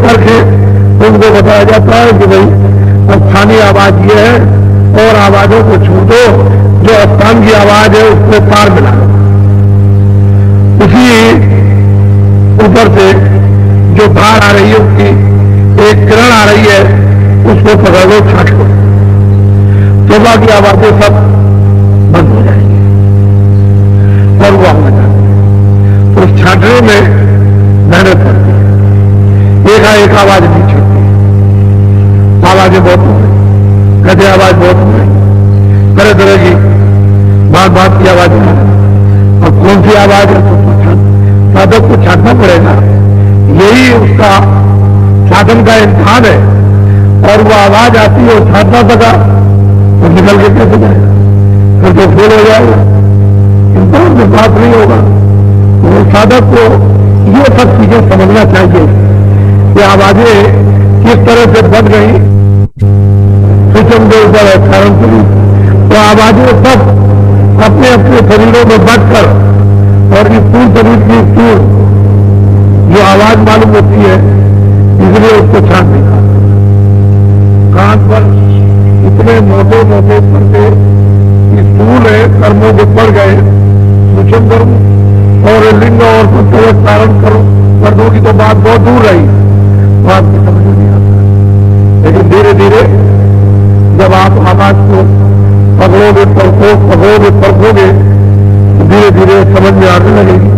करके उनको बताया जाता है कि भाई स्थानीय आवाज ये है और आवाजों को छू दो, जो स्थान की आवाज है उसमें तार मिला दो। उसी ऊपर से जो धार आ रही है उसकी एक किरण आ रही है, उसको पकड़ लो, छाट लो, तो बाकी आवाजें सब बंद हो जाएंगी और वो आवाज आती है। तो उस छाटने में मेहनत करती है, एकाएक आवाज नहीं छूटती। आवाजें बहुत हो गई, कहते आवाज बहुत हो गई, तरह तरह की बात बात की आवाज है। और कौन सी आवाज है तो साधक को छाटना पड़ेगा, यही उसका साधन का इम्तिहान है। और वो आवाज आती है और छाटना सका तो निकल के कैसे जाएगा, फिर तो फेल हो जाएगा, इम्तिहान में बात नहीं होगा। तो साधक को ये सब चीजें समझना चाहिए कि आवाजें किस तरह से बढ़ गई सिस्टम के ऊपर है कारण से। तो आवाजें सब अपने अपने शरीरों में बढ़कर और इस स्थूल शरीर की स्थूल जो आवाज मालूम होती है, इसलिए उसको छाट नहीं पाता। कान पर इतने मोटे मोटे पर्दे स्थूल है, कर्मों के पड़ गए, सूक्ष्म कर्म और लिंग और कुछ कारण कर्मों की तो बात बहुत दूर रही, तो आपकी समझ में नहीं आता। लेकिन धीरे धीरे जब आप आवाज को पकड़ोगे धीरे धीरे समझ में आने लगेगी।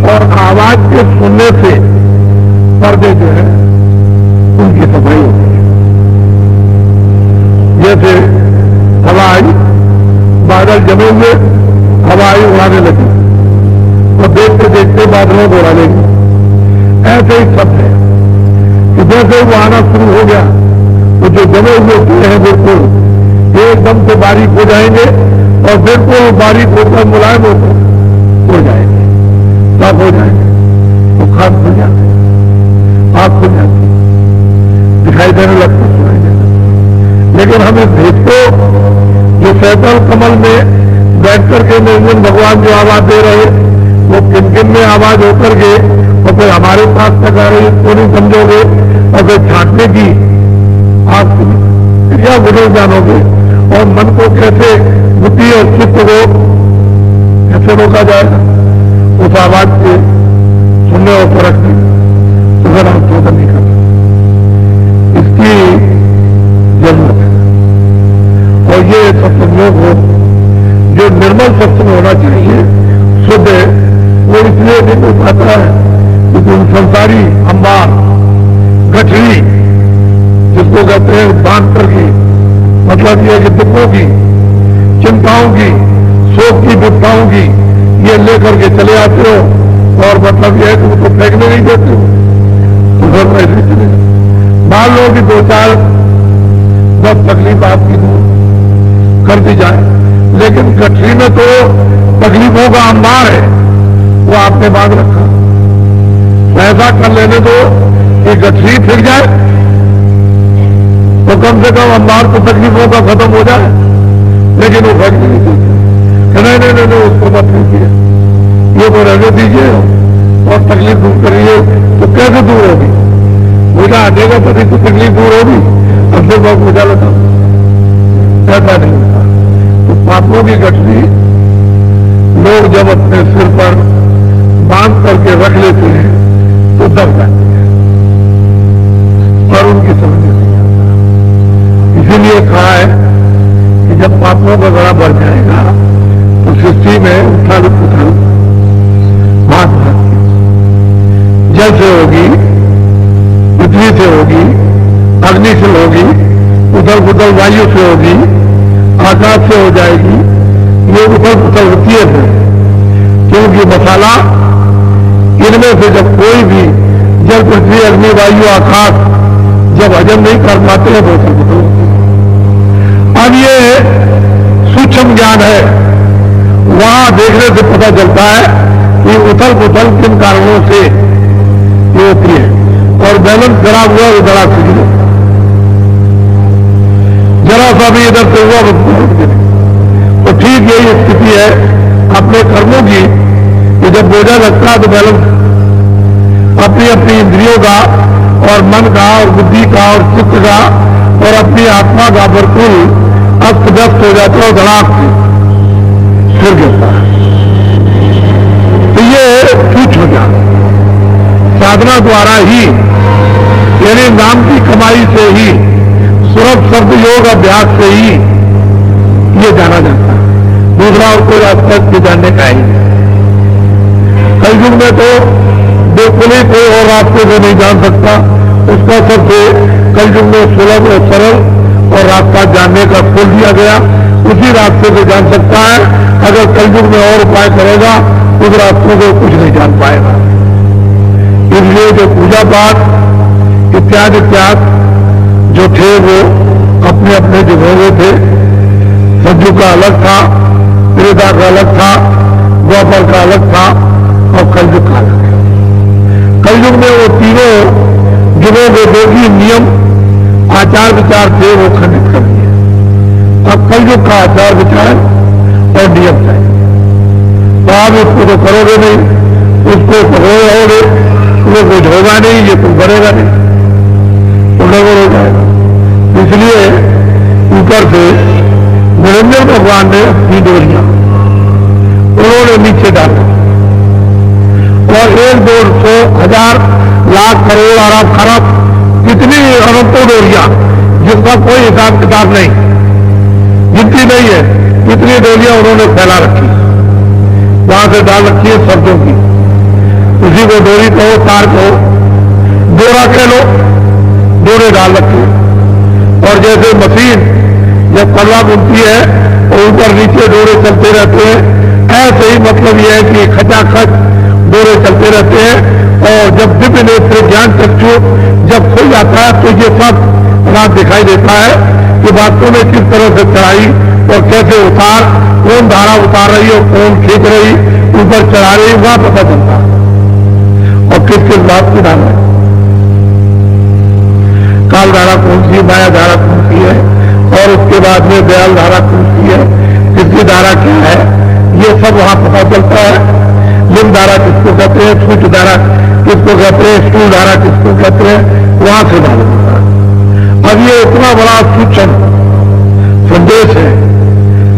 और आवाज के सुनने से पर्दे जो है उनकी सफाई होती है। जैसे हवा आई, बादल जमे हुए, हवा आई उड़ाने लगी, तो देखते देखते बादलों को उड़ा लेगी। ऐसे ही सब है कि जैसे वो आना शुरू हो गया तो जो जमे हुए थे हैं बिल्कुल एकदम से बारीक हो जाएंगे और बिल्कुल बारीक होकर मुलायम होकर हो जाएंगे, साफ हो जाएंगे, तो खाद खुल जाते, आग खुल जाती, दिखाई देने लगते, सुनाई देने। लेकिन हम इस भेद को जो सैतल कमल में बैठ करके निर्गुण भगवान जो आवाज दे रहे, वो किन किन में आवाज होकर के और फिर हमारे पास तक आ रही, इसको नहीं समझोगे और फिर छाटने की आप क्रिया बुजुर्ग जानोगे और मन को कैसे बुद्धि और चित्त को कैसे रोका जाएगा उस आवाज के सुनने और परखने, तो फिर हम शोधन नहीं कर सकते। इसकी जरूरत है। और ये सत्संग हो जो निर्मल सत्संग होना चाहिए, शुद्ध, वो इसलिए नहीं हो पाता है क्योंकि संसारी अंबार गठरी जिसको कहते हैं बांध करके, मतलब यह कि दुखों की, चिंताओं की, शोक की, विपदाओं की ये लेकर के चले आते हो और मतलब यह है कि उसको फेंकने नहीं देते हो, तो फिर ऐसे चलेगा। मान लो कि दो चार बस तकलीफ आपकी दूर कर दी जाए, लेकिन गठरी में तो तकलीफों का अंबार है, वो आपने बांध रखा। ऐसा कर लेने दो कि गठरी फिर जाए तो कम से कम अंबार तो तकलीफों का खत्म हो जाए, लेकिन वो फेंक नहीं देते। नहीं नहीं नहीं, उसको मत फेंकिए, ये तो रहने दीजिए और तकलीफ दूर करिए, तो कैसे दूर होगी? पूजा आनेगा तभी तो तकलीफ दूर होगी, अब से बहुत पूजा लगा, ऐसा नहीं होता। तो पापों की गठरी लोग जब अपने सिर पर बांध करके रख लेते हैं तो दब जाते हैं और उनकी समझ नहीं आता। इसीलिए कहा है कि जब पापों का गड़ा बढ़ जाएगा तो सृष्टि में उथल पुथल बात होगी, जल से होगी, पृथ्वी से होगी, अग्नि से होगी, उथल पुथल वायु से होगी, आकाश से हो जाएगी। ये उथल पुथल होती है क्योंकि मसाला इनमें से जब कोई भी जल, पृथ्वी, अग्नि, वायु, आकाश जब हजम नहीं कर पाते हैं तो उथल पुथल होती है। अब ये सूक्ष्म ज्ञान है, वहां देखने से पता चलता है कि उथल पुथल किन कारणों से ये होती है और बैलेंस खराब हुआ वो बड़ा सीधी, जरा सा भी इधर से हुआ तो ठीक यही स्थिति है अपने कर्मों की कि जब बोझा लगता है तो बैलेंस अपनी अपनी इंद्रियों का और मन का और बुद्धि का और चित्त का और अपनी आत्मा का बिल्कुल अस्त व्यस्त हो जाता है और धड़ाक से फिर गिरता है। तो ये सूक्ष्म ज्ञान साधना द्वारा ही, यानी नाम की कमाई से ही, सुरभ शब्द योग अभ्यास से ही ये जाना जाता है। दूसरा और कोई रास्ता इसके जानने का ही नहीं। कलयुग में तो बिल्कुल ही कोई और रास्ते को नहीं जान सकता। उसका सबसे कलयुग में सुलभ और सरल और रास्ता जानने का खोल दिया गया, उसी रास्ते से जान सकता है। अगर कलयुग में और उपाय करेगा उस रास्तों को कुछ नहीं जान पाएगा। इसलिए जो पूजा पाठ इत्यादि इत्यादि जो थे वो अपने अपने जगहों में थे। सज्जु का अलग था, त्रेता का अलग था, द्वापर का अलग था और कलयुग का अलग है। कलयुग में वो तीनों युगों के जो भी नियम आचार विचार थे वो खंडित कर दिए। अब कलयुग का आचार विचार और नियम चाहिए। तो आप इसको तो करोगे नहीं, उसको पकड़े रहोगे, वो कुछ होगा नहीं, ये कुछ बनेगा नहीं, तो गड़बड़ हो जाएगा। इसलिए ऊपर से निरंजन भगवान ने अपनी डोरियां उन्होंने नीचे डाला और 1, 2, 100, 1000, लाख, करोड़, अरब, खरब, कितनी अरबों डोरियां जिसका कोई हिसाब किताब नहीं, गिनती नहीं है, इतनी डोरियां उन्होंने फैला रखी, वहां से डाल रखी है शब्दों की। उसी को डोरी कहो, तार कहो, डोरा कह लो, डोरे डाल रखी। और जैसे मशीन जब कलवा बुनती है और ऊपर नीचे डोरे चलते रहते हैं, ऐसे ही मतलब यह है कि खचाखच डोरे चलते रहते हैं। और जब दिव्य नेत्र ज्ञान चक्षु जब खुल जाता है तो ये सब रात दिखाई देता है कि वास्तव में किस तरह से चढ़ाई और कैसे उतार, कौन धारा उतार रही है और कौन खींच रही, ऊपर चढ़ा रही, वहां पता चलता है। और किस किस बात की धारा है, काल धारा कौन सी, माया धारा कौन सी है, और उसके बाद में दयाल धारा कौन सी है, किसकी धारा क्या है, ये सब वहां पता चलता है। लिंग धारा किसको कहते हैं, सूक्ष्म धारा किसको कहते हैं, स्थूल धारा किसको कहते हैं, वहां से मालूम होता है। अब ये इतना बड़ा सूक्ष्म संदेश है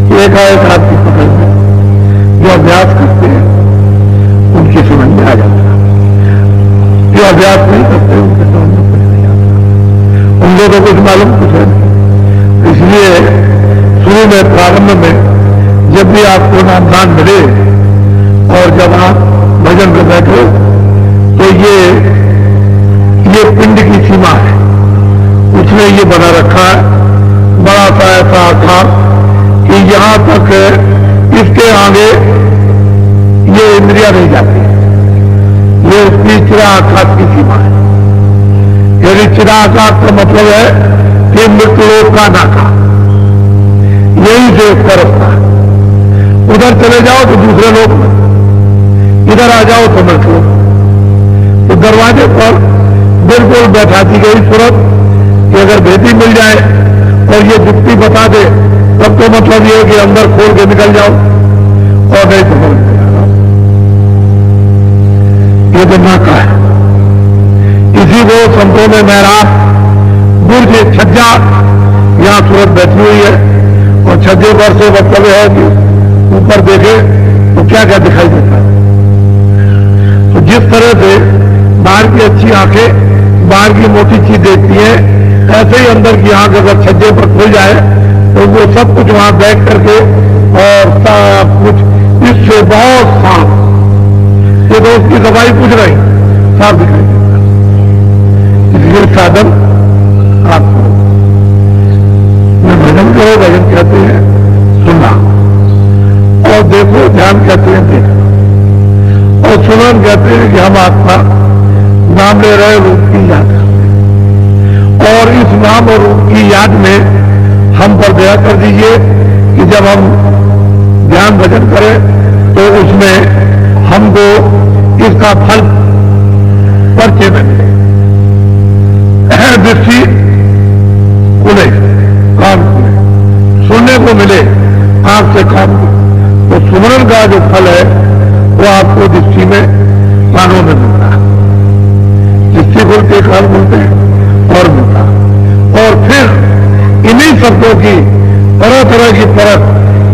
कि एकाएक आपकी पकड़ में जो अभ्यास करते हैं उनकी समझ में आ जाता है, जो अभ्यास नहीं करते उनके समझ में कुछ नहीं आता, उनको तो कुछ मालूम कुछ है नहीं। इसलिए शुरू में प्रारंभ में जब भी आपको नामदान मिले और जब आप भजन पे बैठो तो ये पिंड की सीमा है, उसने ये बना रखा है बड़ा सा ऐसा आकार कि यहां तक इसके आगे ये इंद्रिया नहीं जाती, ये उसकी चिराकाश की सीमा है। यदि चिराकाश का मतलब है कि मृत्युलोक का नाका, यही से उसका रास्ता है। उधर चले जाओ तो दूसरे लोग में, इधर आ जाओ तो मृत्युलोक। तो दरवाजे पर बिल्कुल बैठाती गई सूरत कि अगर बेटी मिल जाए और ये जुक्ति बता दे तब तो मतलब ये है कि अंदर खोल के निकल जाओ, और नहीं तो निकल जाओ। ये तो नाका है। इसी को संतों में मेहराब बुर्ज छज्जा यहां सूरत बैठी हुई है, और छज्जे पर से मतलब है कि ऊपर देखे तो क्या क्या दिखाई देता है। तो जिस तरह से बाहर की अच्छी आंखें बाहर की मोटी चीज देखती है, ऐसे ही अंदर की आंख अगर छज्जे पर खुल जाए तो वो सब कुछ वहां बैठ करके और सब कुछ इससे बहुत साफ, ये तो उसकी दवाई कुछ नहीं, साफ दिखाई देता है। इसलिए साधन आप भजन करो, भजन कहते हैं सुनना, और देखो ध्यान कहते हैं देखना, और सुनन कहते हैं कि हम आत्मा नाम ले रहे रूप की याद करते हैं। और इस नाम और रूप की याद में हम पर दया कर दीजिए कि जब हम ध्यान भजन करें तो उसमें हमको इसका फल परिचय में मिले, दृष्टि खुले, कान खुले, सुनने को मिले आंख से कान को। तो सुमरन का जो फल है वो आपको दृष्टि में कानों में मिलता है, जिससे खुलती खुलती काल बोलते हैं और मिलता। और फिर इन्हीं शब्दों की तरह तरह की परख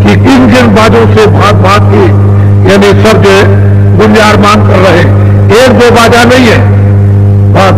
कि किन किन बाजों से भात भात की यानी सब जो गुंजारमान कर रहे, एक दो बाजा नहीं है, बात